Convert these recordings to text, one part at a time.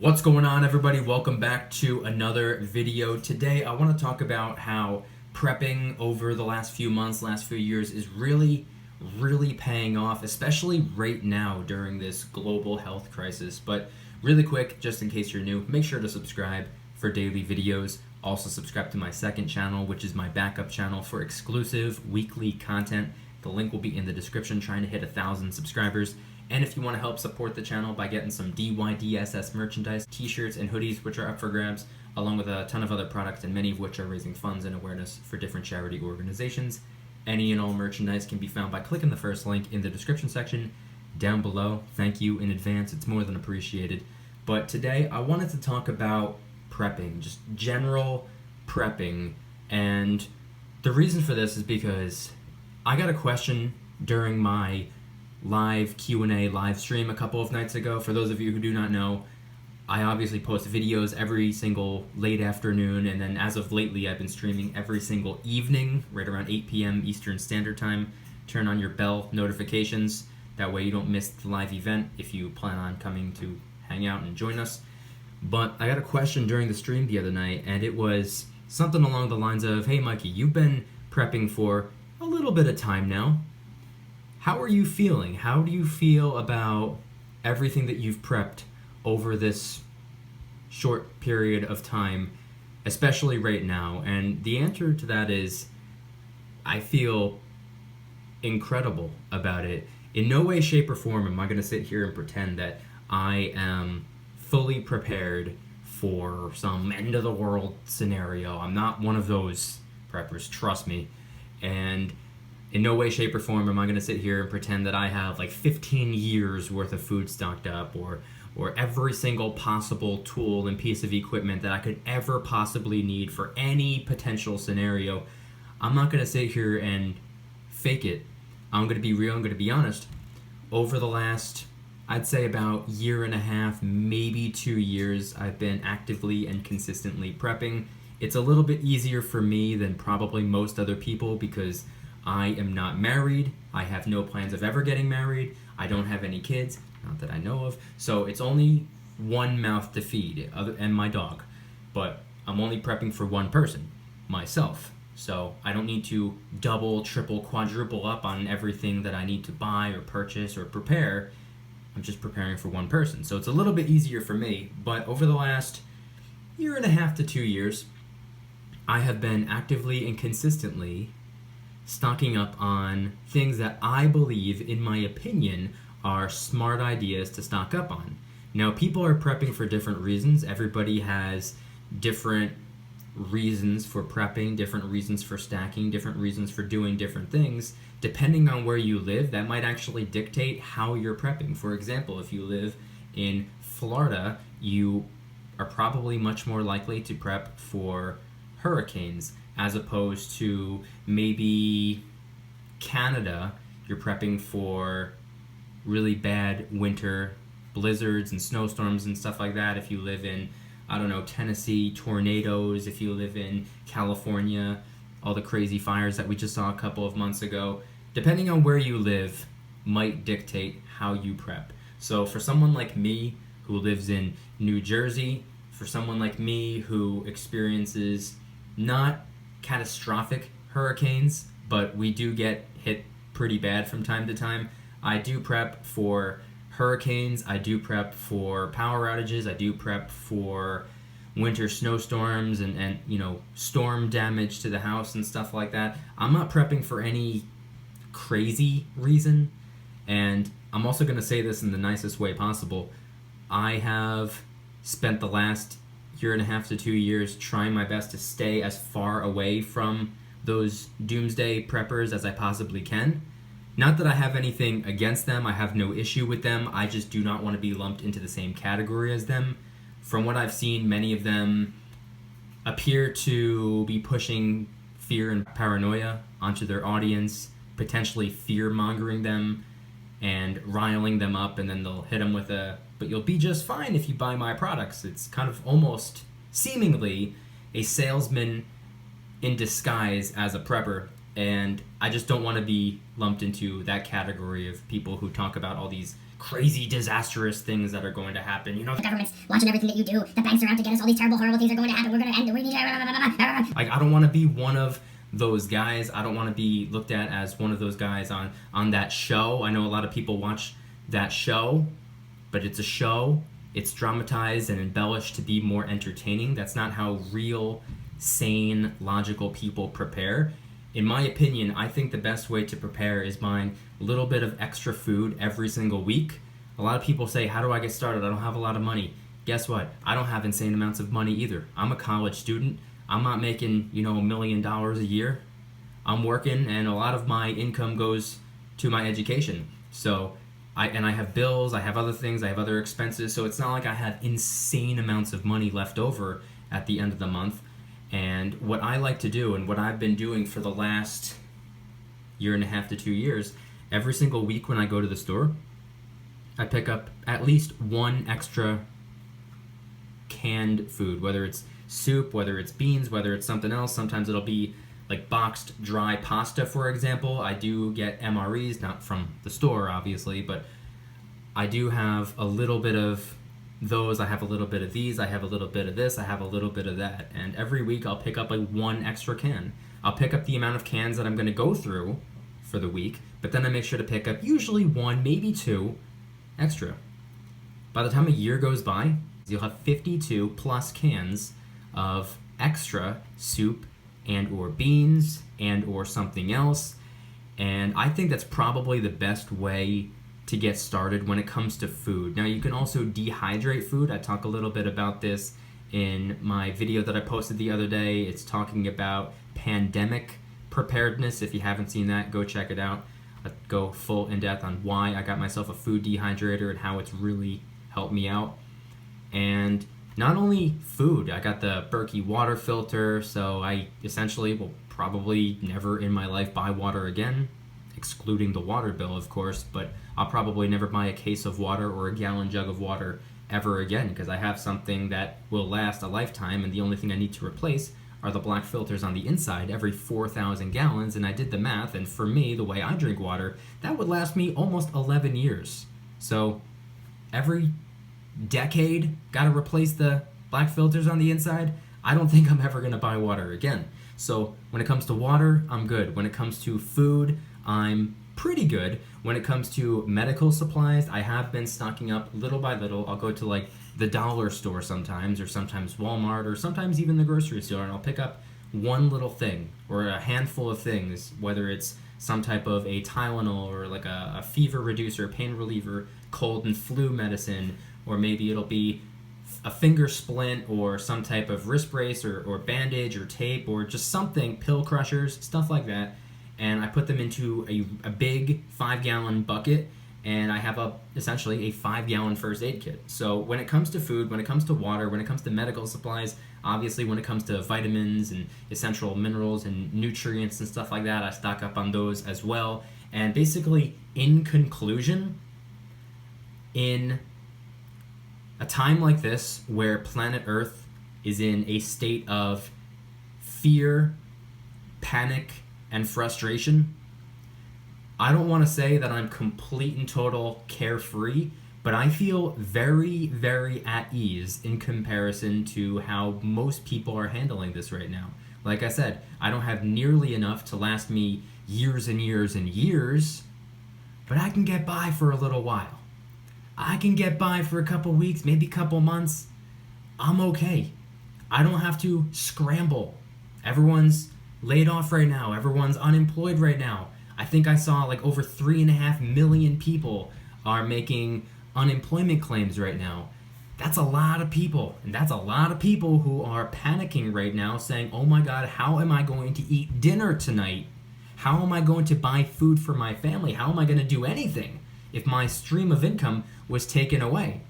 What's going on, everybody? Welcome back to another video. Today I want to talk about how prepping over the last few months, last few years is really paying off, especially right now during this global health crisis. But really quick, just in case you're new, make sure to subscribe for daily videos. Also subscribe to my second channel, which is my backup channel for exclusive weekly content. The link will be in the description, trying to hit 1,000 subscribers. And if you want to help support the channel by getting some DYDSS merchandise, t-shirts and hoodies, which are up for grabs, along with a ton of other products, and many of which are raising funds and awareness for different charity organizations. Any and all merchandise can be found by clicking the first link in the description section down below. Thank you in advance, it's more than appreciated. But today I wanted to talk about prepping, just general prepping. And the reason for this is because I got a question during my live Q&A live stream a couple of nights ago. For those of you who do not know, I obviously post videos every single late afternoon, and then as of lately I've been streaming every single evening right around 8 p.m. Eastern Standard Time. Turn on your bell notifications, that way you don't miss the live event if you plan on coming to hang out and join us. But I got a question during the stream the other night, and it was something along the lines of, "Hey Mikey, you've been prepping for a little bit of time now. How are you feeling? How do you feel about everything that you've prepped over this short period of time, especially right now?" And the answer to that is, I feel incredible about it. In no way, shape, or form am I going to sit here and pretend that I am fully prepared for some end-of-the-world scenario. I'm not one of those preppers, trust me. And in no way, shape, or form am I going to sit here and pretend that I have like 15 years worth of food stocked up, or every single possible tool and piece of equipment that I could ever possibly need for any potential scenario. I'm not going to sit here and fake it. I'm going to be real, I'm going to be honest. Over the last, I'd say about year and a half, maybe 2 years, I've been actively and consistently prepping. It's a little bit easier for me than probably most other people because I am not married. I have no plans of ever getting married. I don't have any kids, not that I know of. So it's only one mouth to feed, and my dog. But I'm only prepping for one person, myself. So I don't need to double, triple, quadruple up on everything that I need to buy or purchase or prepare. I'm just preparing for one person. So it's a little bit easier for me. But over the last year and a half to 2 years, I have been actively and consistently stocking up on things that I believe, in my opinion, are smart ideas to stock up on. Now, people are prepping for different reasons. Everybody has different reasons for prepping, different reasons for stacking, different reasons for doing different things. Depending on where you live, that might actually dictate how you're prepping. For example, if you live in Florida, you are probably much more likely to prep for hurricanes, as opposed to maybe Canada, you're prepping for really bad winter blizzards and snowstorms and stuff like that. If you live in, I don't know, Tennessee, tornadoes. If you live in California, all the crazy fires that we just saw a couple of months ago. Depending on where you live might dictate how you prep. So for someone like me who lives in New Jersey, for someone like me who experiences not catastrophic hurricanes, but we do get hit pretty bad from time to time, I do prep for hurricanes, I do prep for power outages, I do prep for winter snowstorms and you know, storm damage to the house and stuff like that. I'm not prepping for any crazy reason, and I'm also going to say this in the nicest way possible. I have spent the last year and a half to 2 years trying my best to stay as far away from those doomsday preppers as I possibly can. Not that I have anything against them, I have no issue with them, I just do not want to be lumped into the same category as them. From what I've seen, many of them appear to be pushing fear and paranoia onto their audience, potentially fear-mongering them and riling them up, and then they'll hit them with a, "But you'll be just fine if you buy my products." It's kind of almost seemingly a salesman in disguise as a prepper, and I just don't want to be lumped into that category of people who talk about all these crazy disastrous things that are going to happen. You know, the government's watching everything that you do. The banks are out to get us. All these terrible, horrible things are going to happen. We're going to end. We need to... Like, I don't want to be one of those guys. I don't want to be looked at as one of those guys on that show. I know a lot of people watch that show, but it's a show. It's dramatized and embellished to be more entertaining. That's not how real, sane, logical people prepare. In my opinion, I think the best way to prepare is buying a little bit of extra food every single week. A lot of people say, how do I get started? I don't have a lot of money. Guess what? I don't have insane amounts of money either. I'm a college student. I'm not making, $1 million a year. I'm working, and a lot of my income goes to my education. So I have bills, I have other things, I have other expenses, so it's not like I have insane amounts of money left over at the end of the month. And what I like to do, and what I've been doing for the last 1.5 to 2 years, every single week when I go to the store, I pick up at least one extra canned food, whether it's soup, whether it's beans, whether it's something else. Sometimes it'll be like boxed dry pasta, for example. I do get MREs, not from the store, obviously, but I do have a little bit of those. I have a little bit of these. I have a little bit of this. I have a little bit of that. And every week I'll pick up one extra can. I'll pick up the amount of cans that I'm going to go through for the week, but then I make sure to pick up usually 1, maybe 2 extra. By the time a year goes by, you'll have 52 plus cans of extra soup and or beans and or something else. And I think that's probably the best way to get started when it comes to food. Now, you can also dehydrate food. I talk a little bit about this in my video that I posted the other day. It's talking about pandemic preparedness. If you haven't seen that, go check it out. I go full in depth on why I got myself a food dehydrator and how it's really helped me out. And not only food, I got the BERKEY water filter, so I essentially will probably never in my life buy water again, excluding the water bill, of course, but I'll probably never buy a case of water or a gallon jug of water ever again, because I have something that will last a lifetime, and the only thing I need to replace are the black filters on the inside every 4,000 gallons, and I did the math, and for me, the way I drink water, that would last me almost 11 years. So every decade, gotta replace the black filters on the inside. I don't think I'm ever gonna buy water again. So when it comes to water, I'm good. When it comes to food, I'm pretty good. When it comes to medical supplies, I have been stocking up little by little. I'll go to like the dollar store sometimes, or sometimes Walmart, or sometimes even the grocery store, and I'll pick up one little thing or a handful of things, whether it's some type of a Tylenol or like a fever reducer, pain reliever, cold and flu medicine, or maybe it'll be a finger splint or some type of wrist brace or bandage or tape or just something, pill crushers, stuff like that. And I put them into a big 5-gallon bucket, and I have essentially a 5-gallon first aid kit. So when it comes to food, when it comes to water, when it comes to medical supplies, obviously when it comes to vitamins and essential minerals and nutrients and stuff like that, I stock up on those as well. And basically, in conclusion, in a time like this where planet Earth is in a state of fear, panic, and frustration, I don't want to say that I'm complete and total carefree, but I feel very, very at ease in comparison to how most people are handling this right now. Like I said, I don't have nearly enough to last me years and years and years, but I can get by for a little while. I can get by for a couple weeks, maybe a couple months. I'm okay. I don't have to scramble. Everyone's laid off right now. Everyone's unemployed right now. I think I saw like over 3.5 million people are making unemployment claims right now. That's a lot of people. And that's a lot of people who are panicking right now saying, oh my God, how am I going to eat dinner tonight? How am I going to buy food for my family? How am I going to do anything if my stream of income was taken away?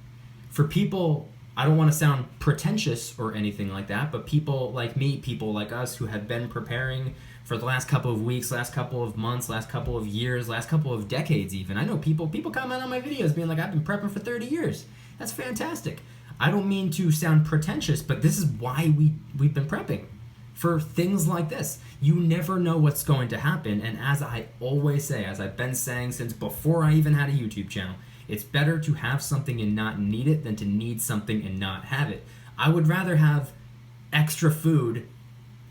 For people, I don't want to sound pretentious or anything like that, but people like me, people like us who have been preparing for the last couple of weeks, last couple of months, last couple of years, last couple of decades even. I know people comment on my videos being like, I've been prepping for 30 years. That's fantastic. I don't mean to sound pretentious, but this is why we've been prepping. For things like this. You never know what's going to happen, and as I always say, as I've been saying since before I even had a YouTube channel, It's better to have something and not need it than to need something and not have it. I would rather have extra food,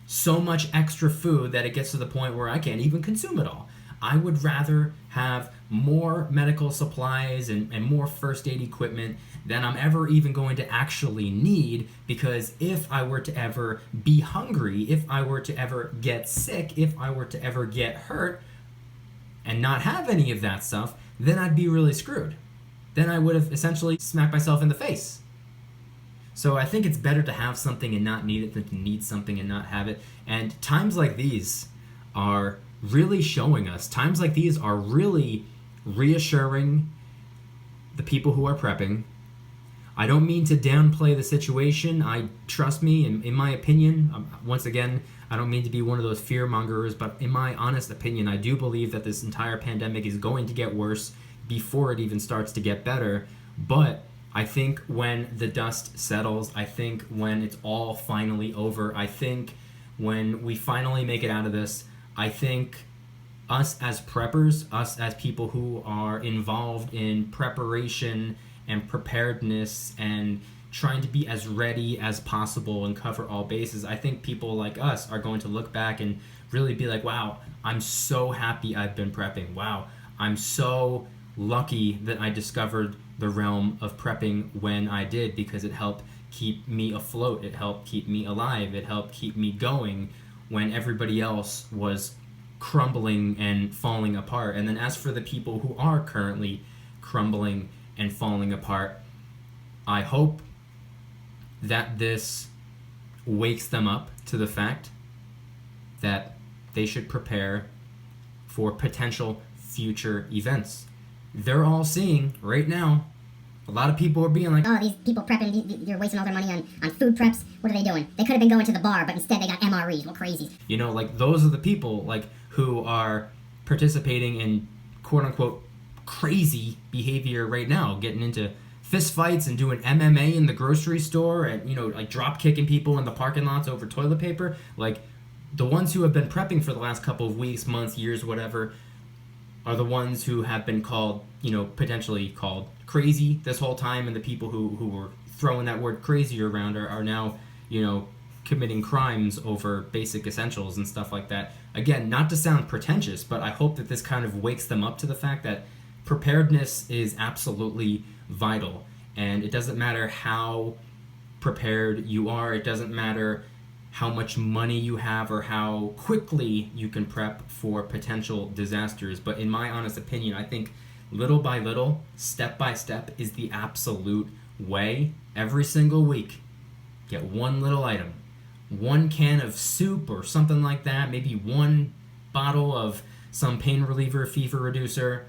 so much extra food that it gets to the point where I can't even consume it all. I would rather have more medical supplies and more first aid equipment than I'm ever even going to actually need, because if I were to ever be hungry, if I were to ever get sick, if I were to ever get hurt and not have any of that stuff, then I'd be really screwed. Then I would have essentially smacked myself in the face. So I think it's better to have something and not need it than to need something and not have it. And times like these are really showing us, times like these are really reassuring the people who are prepping. I don't mean to downplay the situation. Trust me, in my opinion, once again, I don't mean to be one of those fear-mongers, but in my honest opinion, I do believe that this entire pandemic is going to get worse before it even starts to get better. But I think when the dust settles, I think when it's all finally over, I think when we finally make it out of this, I think us as preppers, us as people who are involved in preparation and preparedness and trying to be as ready as possible and cover all bases, I think people like us are going to look back and really be like, wow, I'm so happy I've been prepping. Wow, I'm so lucky that I discovered the realm of prepping when I did, because it helped keep me afloat, it helped keep me alive, it helped keep me going when everybody else was crumbling and falling apart. And then as for the people who are currently crumbling and falling apart, I hope that this wakes them up to the fact that they should prepare for potential future events. They're all seeing right now, a lot of people are being like, oh, these people prepping, you're wasting all their money on food preps. What are they doing? They could have been going to the bar, but instead they got MREs. What crazy. You know, like, those are the people like who are participating in quote unquote crazy behavior right now, getting into fist fights and doing MMA in the grocery store and, you know, like drop kicking people in the parking lots over toilet paper. Like, the ones who have been prepping for the last couple of weeks, months, years, whatever, are the ones who have been called, you know, potentially called crazy this whole time, and the people who were throwing that word crazy around are now, you know, committing crimes over basic essentials and stuff like that. Again, not to sound pretentious, but I hope that this kind of wakes them up to the fact that preparedness is absolutely vital. And it doesn't matter how prepared you are, it doesn't matter how much money you have or how quickly you can prep for potential disasters. But in my honest opinion, I think little by little, step by step is the absolute way. Every single week, get one little item, one can of soup or something like that, maybe one bottle of some pain reliever, fever reducer,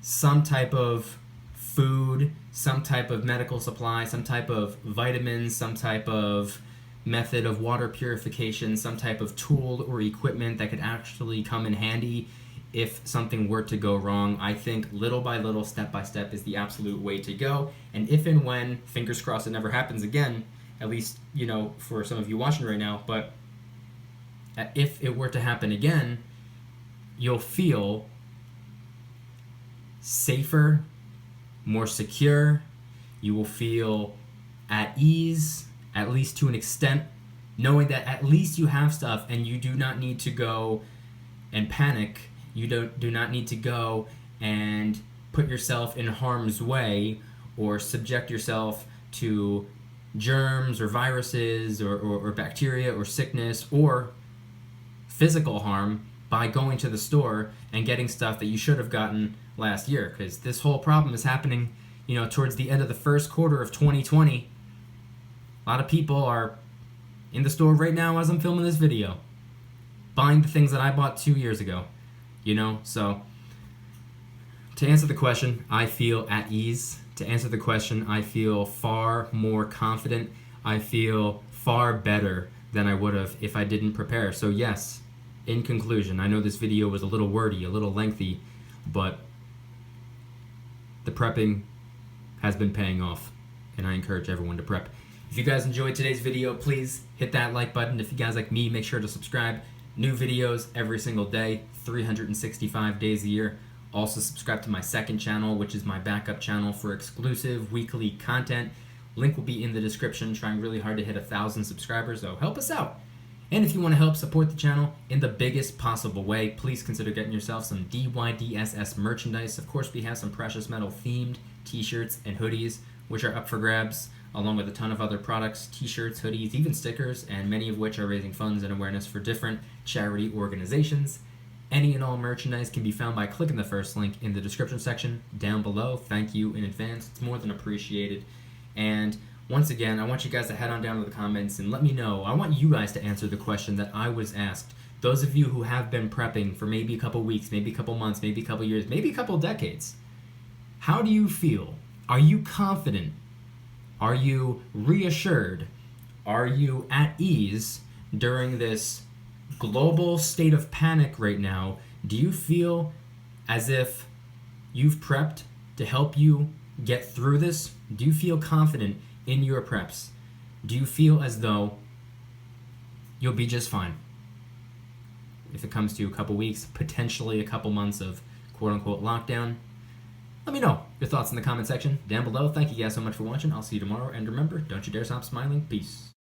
some type of food, some type of medical supply, some type of vitamins, some type of method of water purification, some type of tool or equipment that could actually come in handy if something were to go wrong. I think little by little, step by step is the absolute way to go. And if and when, fingers crossed it never happens again, at least, you know, for some of you watching right now, but if it were to happen again, you'll feel safer, more secure, you will feel at ease, at least to an extent, knowing that at least you have stuff and you do not need to go and panic. You do not need to go and put yourself in harm's way or subject yourself to germs or viruses or bacteria or sickness or physical harm by going to the store and getting stuff that you should have gotten last year. Because this whole problem is happening, you know, towards the end of the first quarter of 2020. A lot of people are in the store right now as I'm filming this video, buying the things that I bought 2 years ago, you know? So, to answer the question, I feel at ease. To answer the question, I feel far more confident. I feel far better than I would have if I didn't prepare. So yes, in conclusion, I know this video was a little wordy, a little lengthy, but the prepping has been paying off, and I encourage everyone to prep. If you guys enjoyed today's video, please hit that like button. If you guys like me, make sure to subscribe. New videos every single day, 365 days a year, Also subscribe to my second channel, which is my backup channel for exclusive weekly content. Link will be in the description. Trying really hard to hit 1,000 subscribers, so help us out. And if you want to help support the channel in the biggest possible way, please consider getting yourself some DYDSS merchandise. Of course, we have some precious metal themed t-shirts and hoodies, which are up for grabs, along with a ton of other products, t-shirts, hoodies, even stickers, and many of which are raising funds and awareness for different charity organizations. Any and all merchandise can be found by clicking the first link in the description section down below. Thank you in advance. It's more than appreciated. And once again, I want you guys to head on down to the comments and let me know. I want you guys to answer the question that I was asked. Those of you who have been prepping for maybe a couple weeks, maybe a couple months, maybe a couple years, maybe a couple decades. How do you feel? Are you confident? Are you reassured? Are you at ease during this global state of panic right now? Do you feel as if you've prepped to help you get through this? Do you feel confident in your preps? Do you feel as though you'll be just fine if it comes to a couple weeks, potentially a couple months of quote-unquote lockdown? Let me know your thoughts in the comment section down below. Thank you guys so much for watching. I'll see you tomorrow, and remember, don't you dare stop smiling. Peace.